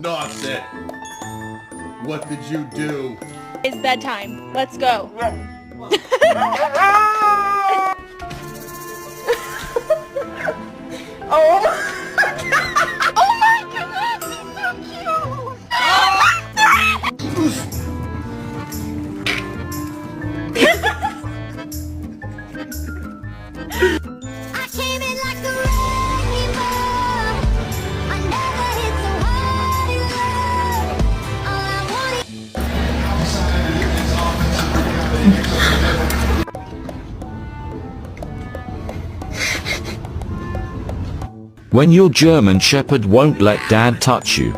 Naughty. What did you do? It's bedtime. Let's go. Oh my goodness, he's so cute! I came in like a wrecking ball. I never hit so hard in love. All I wanted. When your German Shepherd won't let Dad touch you.